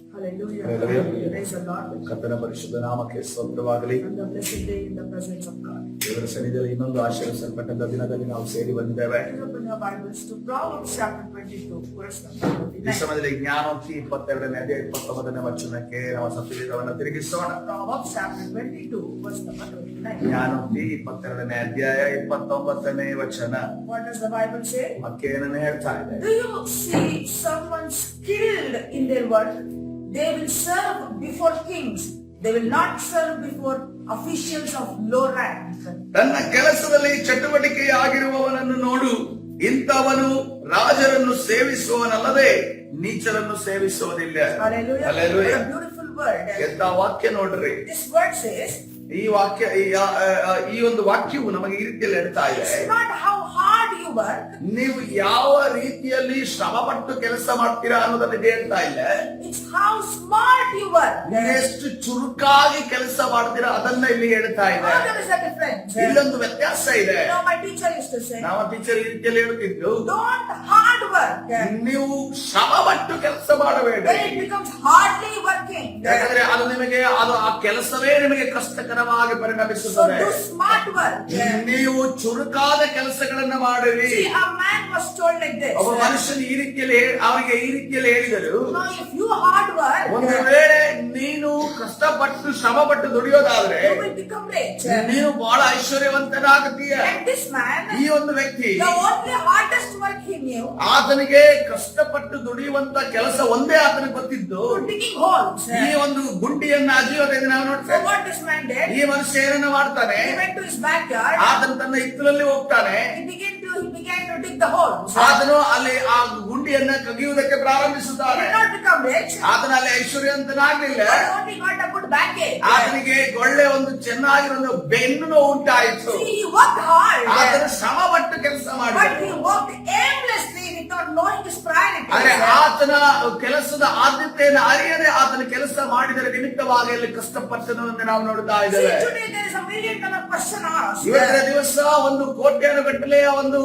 Hallelujah. Hallelujah. Praise the Lord. ಕರ್ತನ ಪರಿಶುದ್ಧ ನಾಮಕ್ಕೆ ಸ್ತೋತ್ರವಾಗಲಿ. And the blessed day in the presence of God. ದೇವರ ಸನ್ನಿಧಿಯಲ್ಲಿ ಇನ್ನೊಂದು ಆಶೀರ್ವದಿಸಲ್ಪಟ್ಟ ದಿನದಲ್ಲಿ ನಾವು ಸೇರಿ ಬಂದಿದ್ದೇವೆ. Open your Bibles to Proverbs chapter 22, verse number ಈ 29. ಸಮಯದಲ್ಲಿ ಜ್ಞಾನೋಕ್ತಿ 22ನೇ ಅಧ್ಯಾಯ 29ನೇ ವಚನಕ್ಕೆ ನಾವು ಸತ್ಯವೇದವನ್ನು ತಿರುಗಿಸೋಣ. Proverbs chapter 22, verse number 29. ಜ್ಞಾನೋಕ್ತಿ 22ನೇ ಅಧ್ಯಾಯ 29ನೇ ವಚನ. What does the Bible say? ವಾಕ್ಯ ಏನನ್ನು ಹೇಳ್ತಾ ಇದೆ? Do you see someone skilled in their work? They will serve before kings. They will not serve before officials of low rank. ತನ್ನ ಕೆಲಸದಲ್ಲಿ ಚಟುವಟಿಕೆಯಾಗಿರುವವನನ್ನು ನೋಡು, ಇಂಥವನು ರಾಜರನ್ನು ಸೇವಿಸುವವನಲ್ಲದೆ ನೀಚರನ್ನು ಸೇವಿಸುವುದಿಲ್ಲ. Hallelujah. Hallelujah. What a beautiful word. ಎಂತ ವಾಕ್ಯ ನೋಡ್ರಿ. This word says, ಈ ವಾಕ್ಯ ಈ ಒಂದು ವಾಕ್ಯವು ನಮಗೆ ಈ ರೀತಿಯಲ್ಲಿ ಹೇಳ್ತಾ ಇದೆ. it's not how hard you work. ನೀವು ಯಾವ ರೀತಿಯಲ್ಲಿ ಶ್ರಮಪಟ್ಟು ಕೆಲಸ ಮಾಡ್ತೀರಾ ಅನ್ನೋದನ್ನ ಹೇಳ್ತಾ ಇಲ್ಲ. It's how smart you work. ಎಷ್ಟು ಚುರುಕಾಗಿ ಕೆಲಸ ಮಾಡ್ತೀರಾ ಅದನ್ನ ಇಲ್ಲಿ ಹೇಳ್ತಾ ಇದೆ. Oh, there is a difference. ಇಲ್ಲೊಂದು ವ್ಯತ್ಯಾಸ ಇದೆ. You know, my teacher used to say, ನಾವು ಟೀಚರ್ ಈ ರೀತಿಯಲ್ಲಿ ಹೇಳ್ತಿದ್ರು, don't hard work. ನೀವು ಶ್ರಮಪಟ್ಟು ಕೆಲಸ ಮಾಡಬೇಡಿ. When it becomes hardly working. ಯಾಕಂದ್ರೆ ಅದು ನಿಮಗೆ ಆ ಕೆಲಸವೇ ನಿಮಗೆ ಕಷ್ಟಕರವಾಗಿ So ಪರಿಣಮಿಸುತ್ತದೆ. do smart work. ನೀವು ಚುರುಕಾದ ಕೆಲಸಗಳನ್ನ ಮಾಡಿರಿ. See, a man was told like this. ಒಬ್ಬ ಮನುಷ್ಯನು ಈ ರೀತಿಯಲ್ಲಿ ಅವರಿಗೆ ಈ ರೀತಿಯಲ್ಲಿ ಹೇಳಿದರು, Now, if you hard work, ಒಂದು ವೇಳೆ ನೀನು ಕಷ್ಟಪಟ್ಟು ಶ್ರಮಪಟ್ಟು ದುಡಿಯೋದಾದ್ರೆ you will become rich. ನೀನು ಬಹಳ ಐಶ್ವರ್ಯವಂತನಾಗುತ್ತೀಯ. And this man, ಈ ಒಂದು ವ್ಯಕ್ತಿ the only hardest work he knew, ಆತನಿಗೆ ಕಷ್ಟಪಟ್ಟು ದುಡಿಯುವಂತ ಕೆಲಸ ಒಂದೇ ಆತನಿಗೆ ಗೊತ್ತಿದ್ದು was digging holes. ಈ ಒಂದು ಗುಂಡಿಯನ್ನ ಅಜಿಯೋದನ್ನು ನಾವು So ನೋಡ್ತೇವೆ. what this man did, ಈ ಮನುಷ್ಯ ಏನನ್ನ ಮಾಡ್ತಾನೆ, he went to his backyard. ಆತನು ತನ್ನ ಹಿತ್ತಲಲ್ಲಿ ಹೋಗ್ತಾನೆ. He began to dig the holes. ಆತನು ಅಲ್ಲಿ ಆ ಗುಂಡಿಯನ್ನ ಕಗಿಯುವುದಕ್ಕೆ ಪ್ರಾರಂಭಿಸುತ್ತಾನೆ. He did not become rich. ಆತನ ಅಲ್ಲಿ ಐಶ್ವರ್ಯವಂತನಾಗ್ಲಿಲ್ಲ. But he only got a good backache. ಆತನಿಗೆ ಒಳ್ಳೆ ಒಂದು ಚೆನ್ನಾಗಿರೋ ಒಂದು ಬೆನ್ನು ನೋವು ಉಂಟಾಯಿತು. See, he worked hard. ಆತನು ಶ್ರಮಪಟ್ಟು ಕೆಲಸ But ಮಾಡಿದ. he worked aimlessly without knowing his priorities. ಆದ್ರೆ ಆತನ ಕೆಲಸದ ಆದ್ಯತೆಯನ್ನು ಅರಿಯದೆ ಆತನ ಕೆಲಸ ಮಾಡಿದರ ನಿಮಿತ್ತವಾಗಿ ಅಲ್ಲಿ ಕಷ್ಟಪಟ್ಟನು ಎಂದು ನಾವು ನೋಡ್ತಾ See, ಇದ್ದೇವೆ. today there is a $1,000,000 question asked. ಇವತ್ತಿನ ದಿವಸ ಒಂದು ಕೋಟ್ಯಾನುಗಟ್ಟಲೆಯ ಒಂದು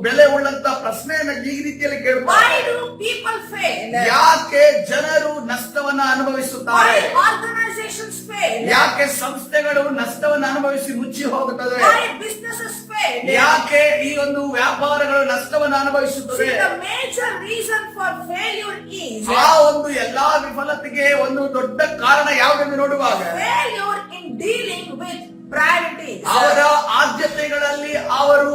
ಬೆಲೆ ಉಳ್ಳಂತ ಪ್ರಶ್ನೆಯನ್ನ ಈ ರೀತಿಯಲ್ಲಿ ಕೇಳ್ತಾರೆ. Why do people fail? ಯಾಕೆ ಜನರು ನಷ್ಟವನ್ನ ಅನುಭವಿಸುತ್ತಾರೆ? Why organizations fail? ಯಾಕೆ ಸಂಸ್ಥೆಗಳು ನಷ್ಟವನ್ನು ಅನುಭವಿಸಿ ಮುಚ್ಚಿ ಹೋಗುತ್ತದೆ? Why businesses fail? ಯಾಕೆ ಈ ಒಂದು ವ್ಯಾಪಾರಗಳು ನಷ್ಟವನ್ನು ಅನುಭವಿಸುತ್ತದೆ? See, the major reason for failure is ಆ ಒಂದು ಎಲ್ಲಾ ವಿಫಲತೆಗೆ ಒಂದು ದೊಡ್ಡ ಕಾರಣ ಯಾವುದೆಂದು ನೋಡುವಾಗ failure in dealing with priorities. ಅವರ ಆದ್ಯತೆಗಳಲ್ಲಿ ಅವರು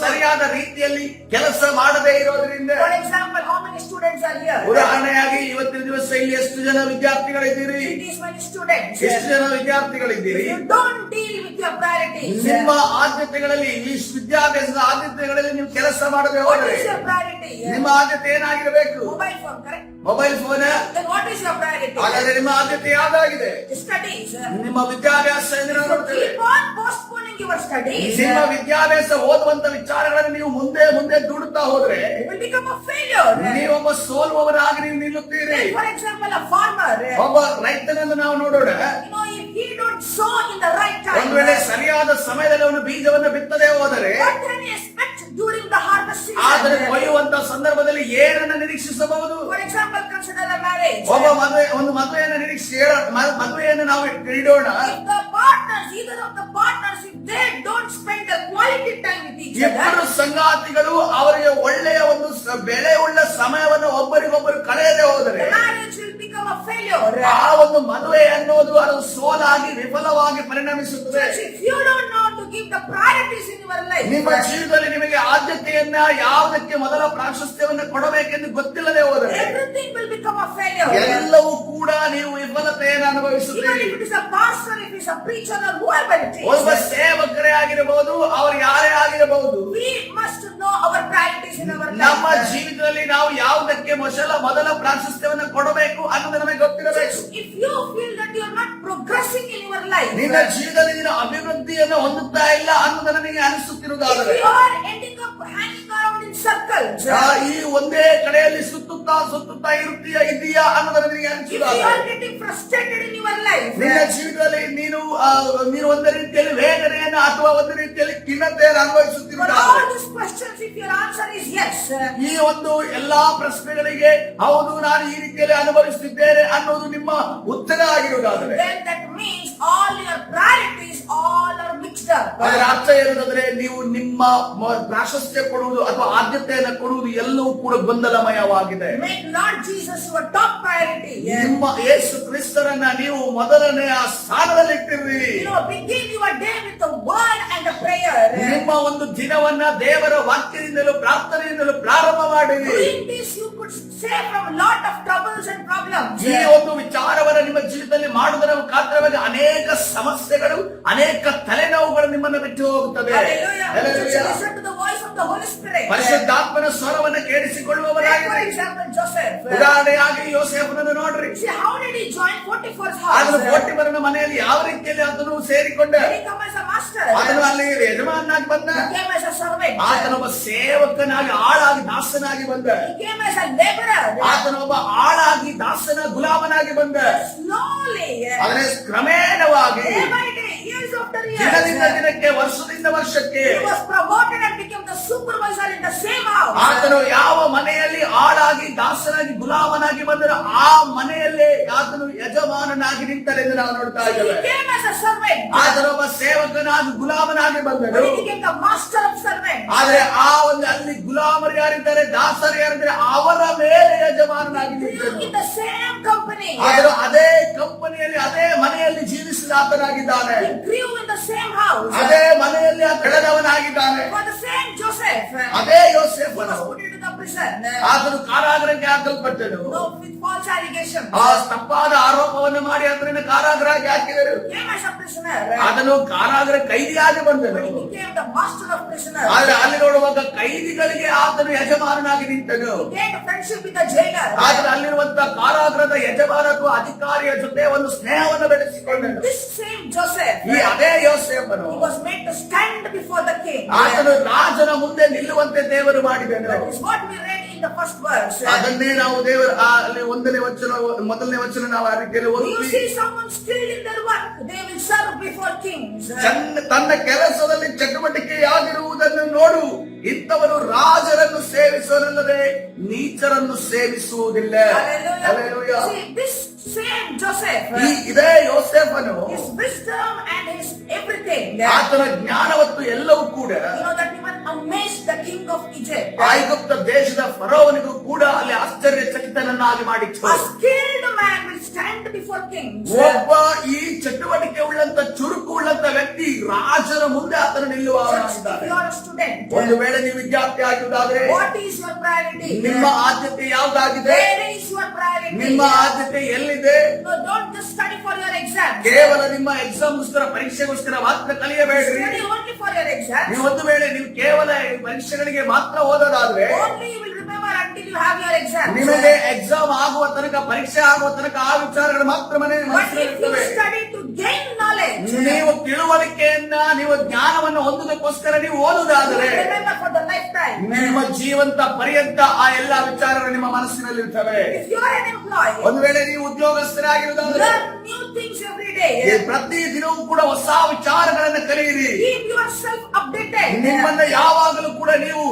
ಸರಿಯಾದ ರೀತಿಯಲ್ಲಿ ಕೆಲಸ ಮಾಡದೇ ಇರೋದ್ರಿಂದ. For example, how many students are here? ಉದಾಹರಣೆಯಾಗಿ ಇವತ್ತಿನ ದಿವಸ ಇಲ್ಲಿ ಎಷ್ಟು ಜನ ವಿದ್ಯಾರ್ಥಿಗಳಿದ್ದೀರಿ? It is many students. ಎಷ್ಟು ಜನ ವಿದ್ಯಾರ್ಥಿಗಳಿದ್ದೀರಿ? You don't deal with your priorities. ನಿಮ್ಮ ಆದ್ಯತೆಗಳಲ್ಲಿ ಇಂಗ್ಲಿಷ್ ವಿದ್ಯಾಭ್ಯಾಸದ ಆದ್ಯತೆಗಳಲ್ಲಿ ನೀವು ಕೆಲಸ ಮಾಡದೆ What ಹೋದರೆ is your priority? ನಿಮ್ಮ ಆದ್ಯತೆ ಏನಾಗಿರಬೇಕು? Mobile phone, correct? Mobile phone. Then what is your priority? ಹಾಗಾದ್ರೆ ನಿಮ್ಮ ಆದ್ಯತೆ ಯಾವ್ದಾಗಿದೆ? Studies. ನಿಮ್ಮ ವಿದ್ಯಾಭ್ಯಾಸ ಎಂದು ನಾವು ನೋಡ್ತೇವೆ. Keep on postponing your studies. ನಿಮ್ಮ ವಿದ್ಯಾಭ್ಯಾಸ ಓದುವಂತ ವಿಚಾರಗಳನ್ನು ನೀವು ಮುಂದೆ ಮುಂದೆ ದುಡುತ್ತಾ ಹೋದ್ರೆ You will become a failure. ನೀವೊಬ್ಬ ಸೋಲುವವರಾಗಿ ನೀವು ನಿಲ್ಲುತ್ತೀರಿ. Like for example, a farmer. ಒಬ್ಬ ರೈತನನ್ನು ನಾವು ನೋಡೋಣ. You know, if he don't sow in the right time, ಒಂದು ವೇಳೆ ಸರಿಯಾದ ಸಮಯದಲ್ಲಿ ಅವನು ಬೀಜವನ್ನು ಬಿತ್ತದೇ ಹೋದರೆ what can he expect during the harvest ಆದರೆ season? ಕೊಯ್ಯುವಂತ ಸಂದರ್ಭದಲ್ಲಿ ಏನನ್ನು ನಿರೀಕ್ಷಿಸಬಹುದು? For example, consider a marriage. ಒಬ್ಬ ಮದುವೆಯನ್ನು ಮದುವೆಯನ್ನು ನಾವು ಇಡೋಣ. If the partners, either of the partners, if they don't spend the quality time with each ಇಬ್ಬರು other, ಸಂಗಾತಿಗಳು ಅವರಿಗೆ ಒಳ್ಳೆಯ ಒಂದು ಬೆಲೆ ಉಳ್ಳ ಸಮಯವನ್ನು ಒಬ್ಬರಿಗೊಬ್ಬರು ಕಳೆಯದೆ ಹೋದರೆ the marriage will become a failure. ಆ ಒಂದು ಮದುವೆ ಅನ್ನೋದು ಅದು ಸೋಲಾಗಿ ವಿಫಲವಾಗಿ ಪರಿಣಮಿಸುತ್ತದೆ. If you don't know to give the priorities in your life, ನಿಮ್ಮ ಜೀವಿತದಲ್ಲಿ ನಿಮಗೆ ಆದ್ಯತೆಯನ್ನ ಯಾವುದಕ್ಕೆ ಮೊದಲ ಪ್ರಾಶಸ್ತ್ಯವನ್ನು ಕೊಡಬೇಕೆಂದು ಗೊತ್ತಿಲ್ಲದೆ ಹೋದರೆ everything will become a failure. ಎಲ್ಲವೂ ಕೂಡ ನೀವು ವಿಫಲತೆಯನ್ನು Even ಅನುಭವಿಸುತ್ತೀರಿ. if it is a pastor, if it is a preacher or whoever it ಒಬ್ಬ is, ಸೇವಕರೇ ಆಗಿರಬಹುದು, ಅವರು ಯಾರೇ ಆಗಿರಬಹುದು, we must know our priorities in our ನಮ್ಮ life. ಜೀವಿತದಲ್ಲಿ ನಾವು ಯಾವುದಕ್ಕೆ ಮೊದಲ ಪ್ರಾಶಸ್ತ್ಯವನ್ನು ಕೊಡಬೇಕು ಅನ್ನೋದು ನಮಗೆ ಗೊತ್ತಿರಬೇಕು. If you feel that you are not progressing in your life, ನಿನ್ನ ಜೀವಿತದಲ್ಲಿ ನೀನು ಅಭಿವೃದ್ಧಿಯನ್ನು ಹೊಂದುತ್ತಾ ಇಲ್ಲ ಅನ್ನೋದು ನನಗೆ if ಅನಿಸುತ್ತಿರುವುದಾದರೆ you are ending up hanging around in circles, ಈ ಒಂದೇ ಕಡೆಯಲ್ಲಿ ಸುತ್ತುತ್ತಾ ಇದೆಯಾ ಅನ್ನೋದು ನನಗೆ if you ಅನಿಸುವುದಾದರೆ are getting frustrated in your life, ನಿನ್ನ ಜೀವಿತದಲ್ಲಿ ನೀನು ಒಂದು ರೀತಿಯಲ್ಲಿ ವೇದನೆಯನ್ನು ಅಥವಾ ಒಂದು ರೀತಿಯಲ್ಲಿ ಖಿನ್ನತೆಯನ್ನು for ಅನುಭವಿಸುತ್ತಿರುವುದಾದರೆ all these questions, if your answer is yes, ಈ ಒಂದು ಎಲ್ಲಾ ಪ್ರಶ್ನೆಗಳಿಗೆ ಹೌದು ನಾನು ಈ ರೀತಿಯಲ್ಲಿ ಅನುಭವಿಸುತ್ತಿದ್ದೇನೆ ಅನ್ನೋದು ನಿಮ್ಮ ಉತ್ತರ ಆಗಿರುವುದಾದರೆ, then that means all your priorities all are mixed up. ಅದರ ಅರ್ಥ ಏನಂದ್ರೆ ನೀವು ನಿಮ್ಮ ಪ್ರಾಶಸ್ತ್ಯ ಕೊಡುವುದು ಅಥವಾ ಆದ್ಯತೆಯನ್ನು ಕೊಡುವುದು ಎಲ್ಲವೂ ಕೂಡ ಗೊಂದಲಮಯವಾಗಿದೆ. Make Lord Jesus your top priority. ನಿಮ್ಮ ಯೇಸು ಕ್ರಿಸ್ತರನ್ನ ನೀವು ಮೊದಲನೆಯ ಸ್ಥಾನದಲ್ಲಿ ಇಟ್ಟಿರ್ರಿ. Begin your day with the word and the prayer. ನಿಮ್ಮ ಒಂದು ದಿನವನ್ನ ದೇವರ ವಾಕ್ಯದಿಂದಲೂ ಪ್ರಾರ್ಥನೆಯಿಂದಲೂ ಪ್ರಾರಂಭ ಮಾಡಿರಿ. Doing this you could save from a lot of troubles and problems. ಈ ಒಂದು ವಿಚಾರವನ್ನ ನಿಮ್ಮ ಜೀವಿತದಲ್ಲಿ ಮಾಡುವುದರ ಮುಖಾಂತರವಾಗಿ ಅನೇಕ ಸಮಸ್ಯೆಗಳು, ಅನೇಕ ತಲೆನೋವುಗಳು ನಿಮ್ಮನ್ನು ಬಿಟ್ಟು ಹೋಗುತ್ತದೆ. Hallelujah. Listen to the voice of the Holy Spirit. ಪರಿಶುದ್ಧಾತ್ಮನ ಸ್ವರವನ್ನು ಕೇಳಿಸಿಕೊಳ್ಳುವವರಾಗಿ. For example, Joseph. ಉದಾಹರಣೆಯಾಗಿ ಯೋಸೇಫನನ್ನು ನೋಡ್ರಿ. See, how did he join Potiphar's ಆತನು house? ಪೋಟಿಫರನ ಮನೆಯಲ್ಲಿ ಯಾವ ರೀತಿಯಲ್ಲಿ ಆತನು ಸೇರಿಕೊಂಡ. He came as a master. ಆತನು ಅಲ್ಲಿ ಯಜಮಾನನಾಗಿ ಬಂದ. He came as a servant. ಆತನೊಬ್ಬ ಸೇವಕನಾಗಿ, ಆಳಾಗಿ, ದಾಸನಾಗಿ ಬಂದ. He came as a laborer. ಆತನೊಬ್ಬ ಆಳಾಗಿ, ದಾಸನ ಗುಲಾಮನಾಗಿ ಬಂದ. Slowly. ಆದರೆ ಕ್ರಮೇಣವಾಗಿ Day by day, years after years. ದಿನದಿಂದ ದಿನಕ್ಕೆ, ವರ್ಷದಿಂದ ವರ್ಷಕ್ಕೆ He was promoted and became the supervisor in the same house. ಆತನು ಯಾವ ಮನೆಯಲ್ಲಿ ಆಳಾಗಿ, ದಾಸನಾಗಿ, ಗುಲಾಮನಾಗಿ ಬಂದನು ಆ ಮನೆಯಲ್ಲೇ ಆತನು ಯಜಮಾನನಾಗಿ ನಿಂತರೆಂದು ನಾವು ನೋಡ್ತಾ He ಇದ್ದೇವೆ. came as a servant. ಆತನೊಬ್ಬ ಸೇವಕನಾಗಿ, ಗುಲಾಮನಾಗಿ ಬಂದನು. But he became the master of servants. ಆದ್ರೆ ಆ ಒಂದು ಅಲ್ಲಿ ಗುಲಾಮರು ಯಾರಿದ್ದಾರೆ, ದಾಸರು ಯಾರಿದ್ದಾರೆ, ಅವರ ಮೇಲೆ ಯಜಮಾನನಾಗಿ ನಿಂತನು. In the same company. ಆದರೂ ಅದೇ ಕಂಪನಿಯಲ್ಲಿ, ಅದೇ ಮನೆಯಲ್ಲಿ ಜೀವಿಸಿದ ಆತನಾಗಿದ್ದಾನೆ. He grew in the same house. ಅದೇ ಮನೆಯಲ್ಲಿ ಬೆಳೆದವನಾಗಿದ್ದಾನೆ. For the same Joseph. ಅದೇ He ಯೋಸೇಫನು was put into the prison. ಆತನು ಕಾರಾಗೃಹಕ್ಕೆ ಹಾಕಲ್ಪಟ್ಟನು. No, with false allegations. ಆ ತಪ್ಪಾದ ಆರೋಪವನ್ನು ಮಾಡಿ ಅದರಿಂದ ಕಾರಾಗೃಹಕ್ಕೆ ಹಾಕಿದರು. He came as a prisoner. ಅದನ್ನು ಕಾರಾಗೃಹ ಕೈದಿಯಾಗಿ ಬಂದನು. But he became the master of prisoners. ಆದ್ರೆ ಅಲ್ಲಿ ನೋಡುವಾಗ ಕೈದಿಗಳಿಗೆ ಆತನು ಯಜಮಾನನಾಗಿ ನಿಂತನು. He gained friendship with the jailer. ಆದ್ರೆ ಅಲ್ಲಿರುವಂತಹ ಕಾರಾಗೃಹದ ಯಜಮಾನ ಅಥವಾ ಅಧಿಕಾರಿಯ ಜೊತೆ ಒಂದು ಸ್ನೇಹವನ್ನು ಬೆಳೆಸಿಕೊಂಡನು. This same Joseph. ಈ ಅದೇ ಯೋಸೇಫನು He was made to stand before the king. ಆತನು ರಾಜನ ಮುಂದೆ ನಿಲ್ಲುವಂತೆ ದೇವರು ಮಾಡಿದನು. That is what we read in the first verse. ಅದನ್ನೇ ನಾವು ದೇವರ ಅಲ್ಲಿ ಮೊದಲನೇ ವಚನ ನಾವು ಆ ರೀತಿಯಲ್ಲಿ You ಓದುತ್ತೀವಿ. see someone skilled in their work, they will serve before kings. ತನ್ನ ಕೆಲಸದಲ್ಲಿ ಚಟುವಟಿಕೆಯಾಗಿರುವುದನ್ನು ನೋಡು, ಇಂಥವರು ರಾಜರನ್ನು ಸೇವಿಸುವನಲ್ಲದೆ ನೀಚರನ್ನು ಸೇವಿಸುವುದಿಲ್ಲ. Hallelujah. See, this same Joseph, ಇದೇ ಯೋಸೇಫನು his wisdom and his everything, ಆತನ ಜ್ಞಾನವತ್ತು ಎಲ್ಲವೂ ಕೂಡ that even amazed the king of Egypt. ಐಗುಪ್ತ ದೇಶದ ಫರೋವನಿಗೂ ಕೂಡ ಅಲ್ಲಿ ಆಶ್ಚರ್ಯಚಕಿತನನ್ನಾಗಿ ಮಾಡಿತ್ತು. A skilled man will stand before kings. ಒಬ್ಬ ಈ ಚಟುವಟಿಕೆ ಉಳ್ಳಂತ, ಚುರುಕು ಉಳ್ಳಂತ ವ್ಯಕ್ತಿ ರಾಜನ ಮುಂದೆ ಆತನು ನಿಲ್ಲುವವನಾಗಿದ್ದಾನೆ. If you are a student, ಒಂದು ವೇಳೆ ನೀವು ವಿದ್ಯಾರ್ಥಿ ಆಗಿರುವುದಾದ್ರೆ what is your priority? ನಿಮ್ಮ ಆದ್ಯತೆ ಯಾವ್ದಾಗಿದೆ? Where is your priority? ನಿಮ್ಮ ಆದ್ಯತೆ ಎಲ್ಲಿದೆ? No, don't just study for your exam. ಕೇವಲ ನಿಮ್ಮ ಎಕ್ಸಾಮ್ಗೋಸ್ಕರ, ಪರೀಕ್ಷೆಗೋಸ್ಕರ ಮಾತ್ರ ಕಲಿಯಬೇಡ್ರಿ. Study only for your exam. ನೀವು ಒಂದು ವೇಳೆ ನೀವು ಕೇವಲ ಪರೀಕ್ಷೆಗಳಿಗೆ ಮಾತ್ರ ಓದೋದಾದ್ರೆ Only you will remember until you have your exam. ನಿಮಗೆ ಎಕ್ಸಾಮ್ ಆಗುವ ತನಕ, ಪರೀಕ್ಷೆ ಆಗುವ ತನಕ ಆ ವಿಚಾರಗಳು ಮಾತ್ರ But if you ಮನಸ್ಸಿನಲ್ಲಿರ್ತವೆ. study to gain knowledge, ನೀವು ತಿಳುವಳಿಕೆಯನ್ನ, ನೀವು ಜ್ಞಾನವನ್ನು ಹೊಂದುವುದಕ್ಕೋಸ್ಕರ ನೀವು you ಓದುವುದಾದರೆ will remember for the lifetime. ನಿಮ್ಮ ಜೀವಂತ ಪರ್ಯಂತ ಆ ಎಲ್ಲಾ ವಿಚಾರಗಳು ನಿಮ್ಮ ಮನಸ್ಸಿನಲ್ಲಿರ್ತವೆ. If you are an employee, ಒಂದು ವೇಳೆ ನೀವು ಉದ್ಯೋಗಸ್ಥರಾಗಿರುವುದಾದ್ರೆ learn new things every day. ಪ್ರತಿ ದಿನವೂ ಕೂಡ ಹೊಸ ವಿಚಾರಗಳನ್ನು ಕಲಿಯಿರಿ. Keep yourself updated. ನಿಮ್ಮನ್ನ ಯಾವಾಗಲೂ ಕೂಡ ನೀವು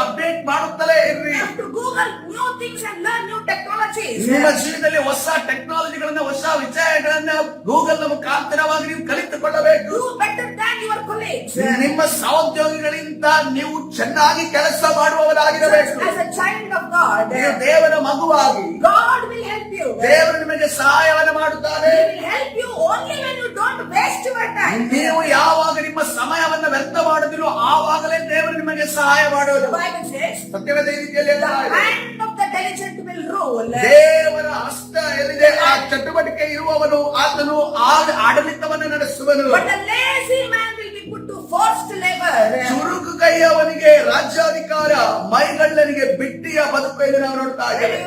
ಅಪ್ಡೇಟ್ ಮಾಡುತ್ತಲೇ ಇರ್ರಿ. You have to Google new things and learn new technologies. ನಿಮ್ಮ ಜೀವಿತದಲ್ಲಿ ಹೊಸ ಟೆಕ್ನಾಲಜಿಗಳನ್ನ, ಹೊಸ ವಿಷಯಗಳನ್ನ ಗೂಗಲ್ ನ ಮುಖಾಂತರವಾಗಿ ನೀವು ಕಲಿತುಕೊಳ್ಳಬೇಕು. Do better than your colleagues. ನಿಮ್ಮ ಸಹೋದ್ಯೋಗಿಗಳಿಂದ ನೀವು ಚೆನ್ನಾಗಿ ಕೆಲಸ ಮಾಡುವವರಾಗಿರಬೇಕು. As a child of God, ನೀವು ದೇವರ ಮಗುವಾಗಿ God will help you. ದೇವರು ನಿಮಗೆ ಸಹಾಯವನ್ನು ಮಾಡುತ್ತಾನೆ. He will help you only when you don't waste your time. ನೀವು ಯಾವಾಗ ನಿಮ್ಮ ಸಮಯವನ್ನು ವ್ಯರ್ಥ ಮಾಡುದಿಲ್ಲೋ ಆವಾಗಲೇ ದೇವರು ನಿಮಗೆ ಸಹಾಯ ಮಾಡೋದು. The Bible says, ಸತ್ಯವೇದ ಈ ರೀತಿಯಲ್ಲಿ the ಹೇಳ್ತಾ ಇದೆ. hand of the diligent will rule. ದೇವರ ಹಸ್ತ ಎಲ್ಲಿದೆ ಆ ಚಟುವಟಿಕೆ ಇರುವವನು ಆತನು ಆಡಳಿತವನ್ನು ನಡೆಸುವನು. But the lazy man will be put to forced labor. ಚುರುಕು ಕೈಯವನಿಗೆ ರಾಜ್ಯಾಧಿಕಾರ, ಮೈಗಳ್ಳನಿಗೆ ಬಿಟ್ಟಿಯ ಬದುಕು ಎಂದು ನಾವು ನೋಡ್ತಾ ಇದ್ದೇವೆ.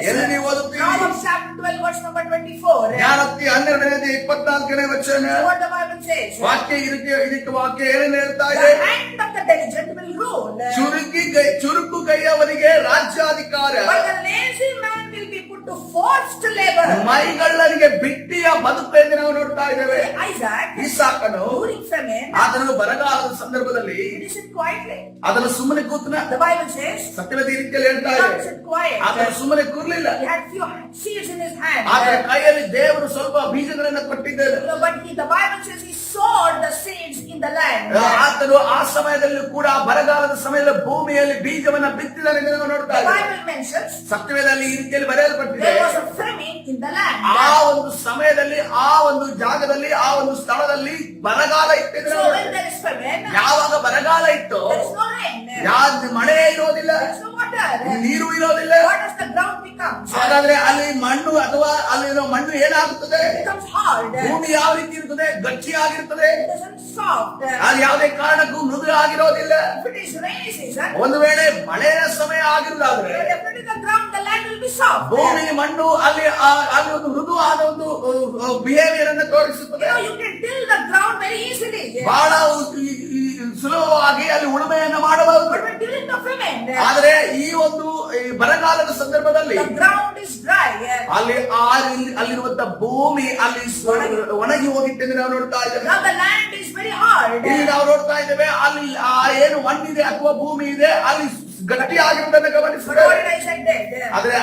ಎಲ್ಲಿ ನೀವು ಓದುತ್ತೀರಿ? Proverbs chapter 12 verse number 24. ಜ್ಞಾನೋಕ್ತಿ 12ನೇ 24ನೇ ವಚನ. What the Bible says. ವಾಕ್ಯ ಇದಕ್ಕೆ ವಾಕ್ಯ ಏನೇನು ಹೇಳ್ತಾ The ಇದೆ? hand of the diligent will rule. ಚುರುಕು ಕೈಯವನಿಗೆ ರಾಜ್ಯಾಧಿಕಾರ, But the lazy man will be put to forced labor. ಮೈಗಳ್ಳನಿಗೆ ಬಿಟ್ಟಿಯ ಬದುಕು ಎಂದು ನಾವು ನೋಡ್ತಾ ಇದ್ದೇವೆ. Isaac, ಇಸಾಕನು during famine, ಆತನು ಬರಗಾಲದ ಸಂದರ್ಭದಲ್ಲಿ he listened quietly. ಅದನ್ನು ಸುಮ್ಮನೆ ಕೂತನ. The Bible says, ಸತ್ಯವೇದ ಈ ರೀತಿಯಲ್ಲಿ ಹೇಳ್ತಾ he ಇದೆ. sit quiet. ಆತನು ಸುಮ್ಮನೆ ಕೂರ್ಲಿಲ್ಲ. He had few seeds in his hand. ಆತನ ಕೈಯಲ್ಲಿ ದೇವರು ಸ್ವಲ್ಪ ಬೀಜಗಳನ್ನು ಕೊಟ್ಟಿದ್ದಾರೆ. But the Bible says he sowed the seeds in the land. ಆತನು ಆ ಸಮಯದಲ್ಲಿ ಕೂಡ ಬರಗಾಲದ ಸಮಯದಲ್ಲಿ ಭೂಮಿಯಲ್ಲಿ ಬೀಜವನ್ನ ಬಿತ್ತಿದ್ದಾರೆ ಎಂದು ನಾವು ನೋಡ್ತಾ The ಇದ್ದೇವೆ. Bible mentions ಸತ್ಯವೇದದಲ್ಲಿ ಈ ರೀತಿಯಲ್ಲಿ ಬರೆಯಲ್ಪಟ್ಟಿದೆ. there was a famine in the land. ಆ ಒಂದು ಸಮಯದಲ್ಲಿ ಆ ಒಂದು ಜಾಗದಲ್ಲಿ ಆ ಒಂದು ಸ್ಥಳದಲ್ಲಿ ಬರಗಾಲ ಇತ್ತು. So when there is famine, ಯಾವಾಗ ಬರಗಾಲ ಇತ್ತು there is no rain. ಮಳೆ ಇರೋದಿಲ್ಲ, There is no water. ನೀರು ಇರೋದಿಲ್ಲ. What does the ground become? ಹಾಗಾದ್ರೆ ಅಲ್ಲಿ ಮಣ್ಣು ಅಥವಾ ಅಲ್ಲಿರೋ ಮಣ್ಣು ಏನಾಗುತ್ತದೆ? It becomes hard. ಭೂಮಿ ಯಾವ ರೀತಿ ಇರ್ತದೆ? ಗಟ್ಟಿಯಾಗಿರ್ತದೆ. It isn't soft. ಅದು ಯಾವುದೇ ಕಾರಣಕ್ಕೂ ಮೃದು ಆಗಿರೋದಿಲ್ಲ. If it is rainy season, ಒಂದು ವೇಳೆ ಮಳೆಯ ಸಮಯ ಆಗಿರುವುದಾದ್ರೆ definitely the ground, the land will be soft. ಭೂಮಿ ಮಣ್ಣು ಅಲ್ಲಿ ಅಲ್ಲಿ ಒಂದು ಮೃದು ಆದ ಒಂದು ಬಿಹೇವಿಯರ್ ಅನ್ನು ತೋರಿಸುತ್ತದೆ. You can till the ground very easily. ಬಹಳ ಸುಲಭವಾಗಿ ಅಲ್ಲಿ ಉಳುಮೆಯನ್ನ ಮಾಡಬಹುದು. But when during the famine, ಆದರೆ ಈ ಒಂದು ಬರಗಾಲದ ಸಂದರ್ಭದಲ್ಲಿ the ground is dry. ಅಲ್ಲಿ ಅಲ್ಲಿರುವಂತ ಭೂಮಿ ಅಲ್ಲಿ ಒಣಗಿ ಹೋಗಿತ್ತೆಂದು ನಾವು ನೋಡ್ತಾ ಇದ್ದೇವೆ. Now the land is very hard. ಇಲ್ಲಿ ನಾವು ನೋಡ್ತಾ ಇದ್ದೇವೆ ಅಲ್ಲಿ ಏನು ಮಣ್ಣಿದೆ ಅಥವಾ ಭೂಮಿ ಇದೆ ಅಲ್ಲಿ ಗಟ್ಟಿ ಆಗಿರುವುದನ್ನು But ಗಮನಿಸಿದ್ರೆ what did Isaac did? ಆದ್ರೆ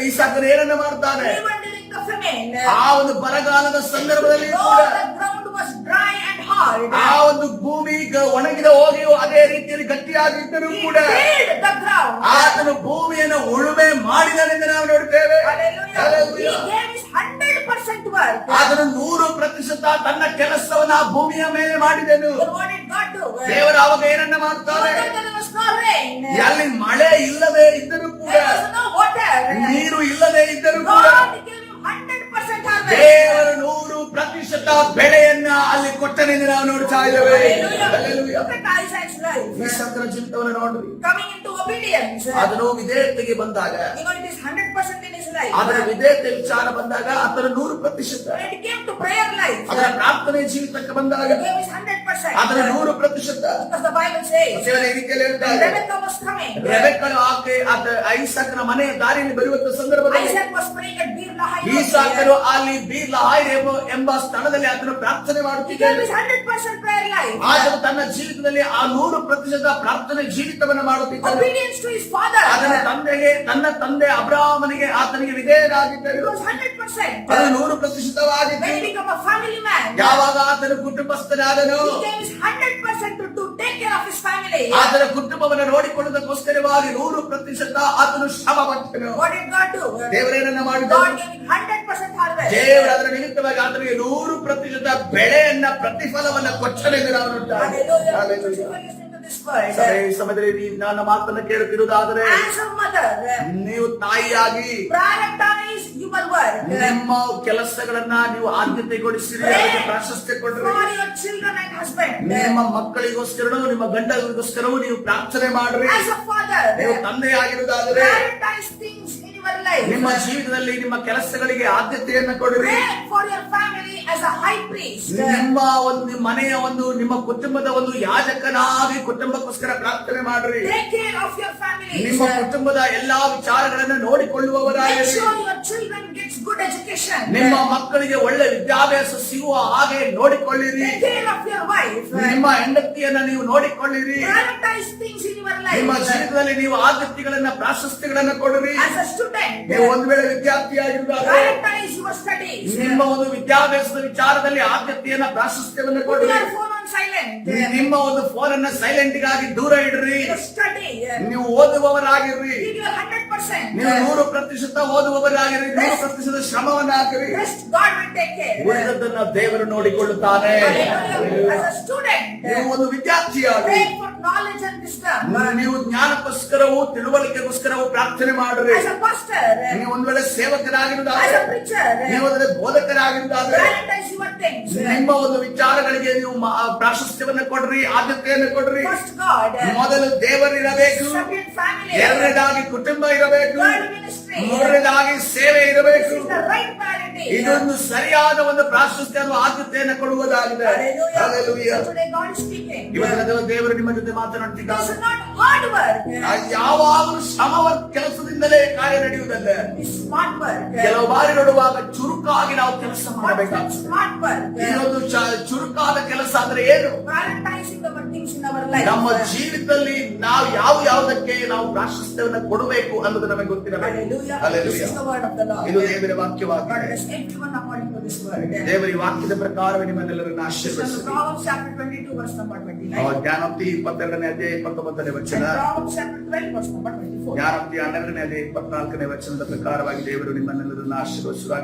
ಈಸಾಕನು ಏನನ್ನ ಮಾಡ್ತಾನೆ? Even during the famine, ಆ ಒಂದು ಬರಗಾಲದ ಸಂದರ್ಭದಲ್ಲಿ though ಕೂಡ the ground was dry and hard, ಆ ಒಂದು ಭೂಮಿ ಒಣಗಿದ ಹೋಗಿಯೂ ಅದೇ ರೀತಿಯಲ್ಲಿ ಗಟ್ಟಿಯಾಗಿದ್ದರೂ he ಕೂಡ tilled the ground. ಆತನು ಭೂಮಿಯನ್ನು ಉಳುಮೆ ಮಾಡಿದನೆಂದು ನಾವು ನೋಡ್ತೇವೆ. Hallelujah. He gave his 100% work. ಆತನು 100% ತನ್ನ ಕೆಲಸವನ್ನ ಆ ಭೂಮಿಯ ಮೇಲೆ ಮಾಡಿದನು. Then what did God do? ದೇವರು ಅವಾಗ ಏನನ್ನ ಮಾಡ್ತಾರೆ? There was no rain. ಅಲ್ಲಿ ಮಳೆ ಇಲ್ಲದೆ ಇದ್ದರೂ ಕೂಡ, There was no water. ನೀರು ಇಲ್ಲದೆ ಇದ್ದರೂ ಕೂಡ God gave him 100% harvest. ದೇವರು 100% ಬೆಳೆಯನ್ನ ಅಲ್ಲಿ ಕೊಟ್ಟನೆಂದು ನಾವು ನೋಡ್ತಾ ಇದ್ದೇವೆ. Hallelujah. Look at Isaac's life. ಈಸಾಕನ ಜೀವಿತವನ್ನು ನೋಡ್ರಿ. Coming into obedience. ಅದನ್ನು ವಿಧೇಯತೆಗೆ ಬಂದಾಗ, It is 100% in his life. ಅದರ ವಿಧೇಯತೆ ವಿಚಾರ ಬಂದಾಗ ಆತನ 100%. When it came to prayer life, ಅದರ ಪ್ರಾರ್ಥನೆ ಜೀವಿತಕ್ಕೆ ಬಂದಾಗ he gave his 100%. ಅದರ 100%. Because the Bible says, ದೇವರ ಈ ರೀತಿಯಲ್ಲಿ ಹೇಳ್ತಾರೆ. Rebecca was coming. ರೆಬೆಕ್ಕಳು ಐಸಾಕನ ಮನೆಯ ದಾರಿಯಲ್ಲಿ ಬರುವಂತ ಸಂದರ್ಭದಲ್ಲಿ Isaac was praying at Bir Lahai. ಈಸಾಕನು ಅಲ್ಲಿ ಬೀರ್ ಲಹಾಯ್ ಎಂಬ ಸ್ಥಳದಲ್ಲಿ ಆತನು ಪ್ರಾರ್ಥನೆ He gave ಮಾಡುತ್ತಿದ್ದಾನೆ. his 100% prayer life. ಆತನು ತನ್ನ ಜೀವಿತದಲ್ಲಿ ಆ 100% ಪ್ರಾರ್ಥನೆ ಜೀವಿತವನ್ನು ಮಾಡುತ್ತಿದ್ದಾನೆ. Obedience to his father. ತನ್ನ ತಂದೆ ಅಬ್ರಾಹ್ಮನಿಗೆ ಆತನಿಗೆ ವಿಧೇಯರಾಗಿದ್ದರು. It was 100%. ಅದು 100%ವಾಗಿತ್ತು. When he became a family man, ಯಾವಾಗ ಆತನು ಕುಟುಂಬಸ್ಥನಾದನು, he gave his 100% to take care of his family. ಆತನ ಕುಟುಂಬವನ್ನು ನೋಡಿಕೊಳ್ಳುವುದಕ್ಕೋಸ್ಕರವಾಗಿ 100% ಆತನು ಶ್ರಮ ಪಟ್ಟನು. What did God do? ದೇವರೇನನ್ನ ಮಾಡಿದನು? God gave him 100% harvest. ದೇವರು ಅದರ ನಿಮಿತ್ತವಾಗಿ ಆತನಿಗೆ 100% ಬೆಳೆಯನ್ನ ಪ್ರತಿಫಲವನ್ನ ಕೊಟ್ಟನೆಂದು ನಾವು ನೋಡ್ತಾರೆ. Hallelujah. Listen to this word. ಈ ಸಮಯದಲ್ಲಿ ನೀವು ನನ್ನ ಮಾತನ್ನು ಕೇಳುತ್ತಿರುವುದಾದರೆ, As a mother, ನೀವು ತಾಯಿಯಾಗಿ prioritize your work. ನಿಮ್ಮ ಕೆಲಸಗಳನ್ನ ನೀವು ಆದ್ಯತೆ ಕೊಡಿಸಿರಿ, ಅದಕ್ಕೆ ಪ್ರಾಶಸ್ತ್ಯ ಕೊಡ್ರಿ. For your children and husband. ನಿಮ್ಮ ಮಕ್ಕಳಿಗೋಸ್ಕರನೂ ನಿಮ್ಮ ಗಂಡನಿಗೋಸ್ಕರವೂ ನೀವು ಪ್ರಾರ್ಥನೆ ಮಾಡ್ರಿ. As a father, ನೀವು ತಂದೆಯಾಗಿರುವುದಾದರೆ prioritize things in your life. ನಿಮ್ಮ ಜೀವಿತದಲ್ಲಿ ನಿಮ್ಮ ಕೆಲಸಗಳಿಗೆ ಆದ್ಯತೆಯನ್ನ ಕೊಡ್ರಿ. Pray for your family as a high priest. ನಿಮ್ಮ ಒಂದು ಮನೆಯ ಒಂದು ನಿಮ್ಮ ಕುಟುಂಬದ ಒಂದು ಯಾಜಕನಾಗಿ ಕುಟುಂಬಕ್ಕೋಸ್ಕರ ಪ್ರಾರ್ಥನೆ ಮಾಡ್ರಿ. Take care of your family. ನಿಮ್ಮ ಕುಟುಂಬದ ಎಲ್ಲಾ ವಿಚಾರಗಳನ್ನು Make ನೋಡಿಕೊಳ್ಳುವವರಾಗಿರಿ. sure your children gets good education. ನಿಮ್ಮ ಮಕ್ಕಳಿಗೆ ಒಳ್ಳೆ ವಿದ್ಯಾಭ್ಯಾಸ ಸಿಗುವ ಹಾಗೆ ನೋಡಿಕೊಳ್ಳಿರಿ. Take care of your wife. ನಿಮ್ಮ ಹೆಂಡತಿಯನ್ನ ನೀವು ನೋಡಿಕೊಳ್ಳಿರಿ. Prioritize things in your ನಿಮ್ಮ life. ಜೀವಿತದಲ್ಲಿ ನೀವು ಆದ್ಯತೆಗಳನ್ನ ಪ್ರಾಶಸ್ತ್ಯಗಳನ್ನ ಕೊಡ್ರಿ. As a student, ನೀವು ಒಂದು ವೇಳೆ ವಿದ್ಯಾರ್ಥಿಯಾಗಿರುವಾಗ prioritize your studies. ನಿಮ್ಮ ಒಂದು ವಿದ್ಯಾಭ್ಯಾಸದ ವಿಚಾರದಲ್ಲಿ ಆದ್ಯತೆಯನ್ನ ಪ್ರಾಶಸ್ತ್ಯವನ್ನು Put ಕೊಡ್ರಿ. your phone on silent. ನಿಮ್ಮ ಒಂದು ಫೋನ್ ಅನ್ನ ಸೈಲೆಂಟ್ ಗಾಗಿ ದೂರ ಇಡ್ರಿ. Study. ನೀವು ಓದುವವರಾಗಿರ್ರಿ. Give your 100%. ನೀವು 100% ಓದುವವರಾಗಿರ್ರಿ. 100% ಶ್ರಮವನ್ನ ಹಾಕಿರಿ. Rest God will take care. ಉಳಿದದ್ದನ್ನ ದೇವರು ನೋಡಿಕೊಳ್ಳುತ್ತಾನೆ. Hallelujah. As a student, ನೀವು ಒಂದು ವಿದ್ಯಾರ್ಥಿಯಾಗಿ pray for knowledge and wisdom. ನೀವು ಜ್ಞಾನಕ್ಕೋಸ್ಕರವೂ ತಿಳುವಳಿಕೆಗೋಸ್ಕರವೂ ಪ್ರಾರ್ಥನೆ ಮಾಡ್ರಿ. As a pastor, ನೀವು ಒಂದು ವೇಳೆ ಸೇವಕರಾಗಿರುವುದಾದ್ರೆ, as a preacher, ನೀವು ಒಂದು ಬೋಧಕರಾಗಿರುವುದಾದ್ರೆ prioritize your things. ನಿಮ್ಮ ಒಂದು ವಿಚಾರಗಳಿಗೆ ನೀವು ಪ್ರಾಶಸ್ತ್ಯವನ್ನ ಕೊಡ್ರಿ, ಆದ್ಯತೆಯನ್ನು ಕೊಡ್ರಿ. First God, ಮೊದಲು ದೇವರಿರಬೇಕು, second family, ಎರಡನೇದಾಗಿ ಕುಟುಂಬ ಇರಬೇಕು, third ministry. stay. ಮೂರನೇದಾಗಿ ಸೇವೆ This ಇರಬೇಕು. is the right priority. ಇದೊಂದು ಸರಿಯಾದ ಒಂದು ಪ್ರಾಶಸ್ತ್ಯ ಅಥವಾ ಆದ್ಯತೆಯನ್ನು ಕೊಡುವುದಾಗಿದೆ. Hallelujah. Hallelujah. So today God is speaking. ಇವತ್ತಿನ ದಿನ ದೇವರು ನಿಮ್ಮ ಜೊತೆ This ಮಾತನಾಡ್ತಿದ್ದಾರೆ. is not hard work. ಯಾವಾಗಲೂ ಶ್ರಮ ಕೆಲಸದಿಂದಲೇ ಕಾರ್ಯ ನಡೆಯುವುದಲ್ಲ. It's smart work. ಕೆಲವು ಬಾರಿ ನೋಡುವಾಗ ಚುರುಕಾಗಿ ನಾವು ಕೆಲಸ What's ಮಾಡಬೇಕಾಗ್ತದೆ. smart work? ಇದೊಂದು ಚುರುಕಾದ ಕೆಲಸ ಅಂದ್ರೆ ಏನು? Prioritizing our things in our life. ನಮ್ಮ ಜೀವಿತದಲ್ಲಿ ನಾವು ಯಾವುದಕ್ಕೆ ನಾವು ಪ್ರಾಶಸ್ತ್ಯವನ್ನು ಕೊಡಬೇಕು ಅನ್ನೋದು ನಮಗೆ ಗೊತ್ತಿರಬೇಕು. Hallelujah. This Hallelujah. is the word of the Lord. ಇದು ದೇವರ God ವಾಕ್ಯವಾಗಿದೆ. bless everyone according to this word. ದೇವರ ಈ ವಾಕ್ಯದ ಪ್ರಕಾರವೇ ನಿಮ್ಮನ್ನೆಲ್ಲರನ್ನು So ಆಶೀರ್ವದಿಸಲಿ. Proverbs chapter 22 verse number 29. ಜ್ಞಾನೋಕ್ತಿ 22ನೇ ಅಧ್ಯಾಯ 29ನೇ And ವಚನ, Proverbs chapter 12 verse number 24. ಜ್ಞಾನೋಕ್ತಿ 12ನೇ ಅಧ್ಯಾಯ 24ನೇ ವಚನದ ಪ್ರಕಾರವಾಗಿ ದೇವರು ನಿಮ್ಮನ್ನೆಲ್ಲರನ್ನು ಆಶೀರ್ವದಿಸುವಾಗ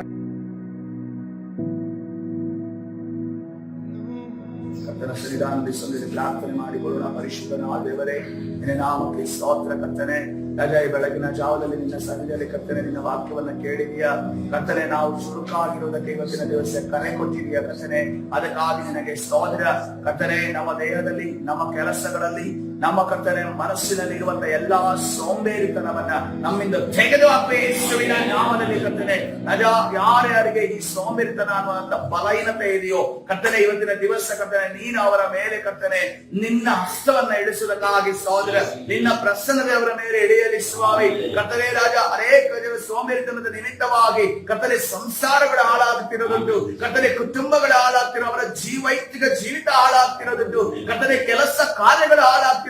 ಕರ್ತನ ಸನ್ನಿಧಾನದಲ್ಲಿ ಸಂದಿಗೆ ಪ್ರಾರ್ಥನೆ ಮಾಡಿಕೊಳ್ಳೋಣ. ಪರಿಶುದ್ಧನಾದ ದೇವರೇ, ನಿನ್ನ ನಾಮಕ್ಕೆ ಸ್ತೋತ್ರ ಕರ್ತನೆ. ರಾಜ, ಈ ಬೆಳಗಿನ ಜಾವದಲ್ಲಿ ನಿನ್ನ ಸನ್ನಿಧಿಯಲ್ಲಿ ಕರ್ತನೆ ನಿನ್ನ ವಾಕ್ಯವನ್ನ ಕೇಳಿದೀಯಾ ಕರ್ತನೆ. ನಾವು ಚುರುಕಾಗಿರುವುದಕ್ಕೆ ಇವತ್ತಿನ ದಿವಸ ಕರೆ ಕೊಟ್ಟಿದೀಯಾ ಕರ್ತನೆ. ಅದಕ್ಕಾಗಿ ನಿನಗೆ ಸ್ತೋತ್ರ ಕರ್ತನೆ. ನಮ್ಮ ದೇಹದಲ್ಲಿ, ನಮ್ಮ ಕೆಲಸಗಳಲ್ಲಿ, ನಮ್ಮ ಕರ್ತನೆ ಮನಸ್ಸಿನಲ್ಲಿ ಇರುವಂತಹ ಎಲ್ಲಾ ಸೋಂಬೇರಿತನವನ್ನ ನಮ್ಮಿಂದ ತೆಗೆದು ಹಾಕಿ ಯೇಸುವಿನ ನಾಮದಲ್ಲಿ ಕರ್ತನೆ. ರಾಜ, ಯಾರ್ಯಾರಿಗೆ ಈ ಸೋಂಬೇರಿತನ ಅನ್ನುವಂತ ಬಲಹೀನತೆ ಇದೆಯೋ ಕರ್ತನೆ, ಇವತ್ತಿನ ದಿವಸ ಕರ್ತನೆ ನೀನು ಅವರ ಮೇಲೆ ಕರ್ತನೆ ನಿನ್ನ ಹಸ್ತವನ್ನ ಇಳಿಸುವುದಕ್ಕಾಗಿ ಸಹೋದರ, ನಿನ್ನ ಪ್ರಸನ್ನತೆ ಅವರ ಮೇಲೆ ಇಳಿಯಲಿ ಸ್ವಾಮಿ. ಕರ್ತನೆ ರಾಜ, ಅನೇಕ ಜನ ಸೋಂಬೇರಿತನದ ನಿಮಿತ್ತವಾಗಿ ಕರ್ತನೆ ಸಂಸಾರಗಳು ಹಾಳಾಗುತ್ತಿರೋದುಂಟು, ಕರ್ತನೆ ಕುಟುಂಬಗಳು ಹಾಳಾಗ್ತಿರೋ, ಅವರ ವೈಯಕ್ತಿಕ ಜೀವಿತ ಹಾಳಾಗ್ತಿರೋದುಂಟು, ಕರ್ತನೆ ಕೆಲಸ ಕಾರ್ಯಗಳು ಹಾಳಾಗ್ತಿರೋದುಂಟು.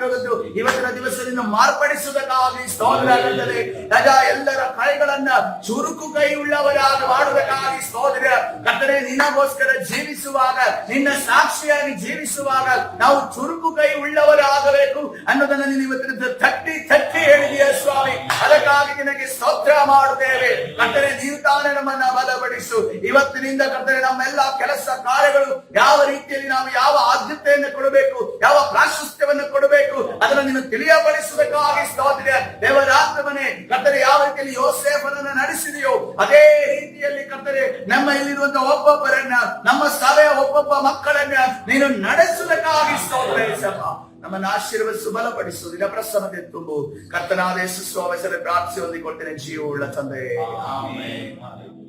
ಇವತ್ತಿನ ದಿವಸದಿಂದ ಮಾರ್ಪಡಿಸುವುದಕ್ಕಾಗಿ ಸ್ತೋತ್ರ ಕರ್ತನೆ. ರಾಜ, ಎಲ್ಲರ ಕೈಗಳನ್ನ ಚುರುಕು ಕೈ ಉಳ್ಳವರಾಗಿ ಮಾಡುವುದಕ್ಕಾಗಿ ಸ್ತೋತ್ರ ಕರ್ತನೆ. ನಿನ್ನಗೋಸ್ಕರ ಜೀವಿಸುವಾಗ, ನಿನ್ನ ಸಾಕ್ಷಿಯಾಗಿ ಜೀವಿಸುವಾಗ ನಾವು ಚುರುಕು ಕೈ ಉಳ್ಳವರಾಗಬೇಕು ಅನ್ನೋದನ್ನ ನೀನು ಇವತ್ತಿನ ತಟ್ಟಿ ತಟ್ಟಿ ಹೇಳಿದೆಯ ಸ್ವಾಮಿ. ಅದಕ್ಕಾಗಿ ನಿನಗೆ ಸ್ತೋತ್ರ ಮಾಡುತ್ತೇವೆ ಕರ್ತನೆ. ನೀವು ತಾನೇ ನಮ್ಮನ್ನ ಬಲಪಡಿಸು. ಇವತ್ತಿನಿಂದ ಕರ್ತನೆ ನಮ್ಮೆಲ್ಲ ಕೆಲಸ ಕಾರ್ಯಗಳು ಯಾವ ರೀತಿಯಲ್ಲಿ ನಾವು ಯಾವ ಆದ್ಯತೆಯನ್ನು ಕೊಡಬೇಕು, ಯಾವ ಪ್ರಾಶಸ್ತ್ಯವನ್ನು ಕೊಡಬೇಕು ಅದನ್ನು ನೀನು ತಿಳಿಯಪಡಿಸುವುದಕ್ಕಾಗಿ ಸ್ತೋತ್ರ. ದೇವರಾತ್ಮನೇ ಕರ್ತನೆ, ಯಾವ ರೀತಿಯಲ್ಲಿ ಯೋಸೇಫನನ್ನು ನಡೆಸಿದೆಯೋ ಅದೇ ರೀತಿಯಲ್ಲಿ ಕರ್ತನೆ ನಮ್ಮ ಇಲ್ಲಿರುವಂತಹ ಒಬ್ಬೊಬ್ಬರನ್ನ, ನಮ್ಮ ಸಭೆಯ ಒಬ್ಬೊಬ್ಬ ಮಕ್ಕಳನ್ನ ನೀನು ನಡೆಸುವುದಕ್ಕಾಗಿ ಸ್ತೋತ್ರ. ನಮ್ಮನ್ನು ಆಶೀರ್ವದಿಸು, ಬಲಪಡಿಸು, ನಿನ್ನ ಪ್ರಸನ್ನತೆ ತುಂಬು. ಕರ್ತನಾದ ಯೇಸು ಸ್ವಾಮಿ ಹೆಸರಲ್ಲಿ ಪ್ರಾರ್ಥಿಸಿ ಹೊಂದಿಕೊಳ್ತೇನೆ, ಜೀವವುಳ್ಳ ತಂದೆ. ಆಮೆನ್.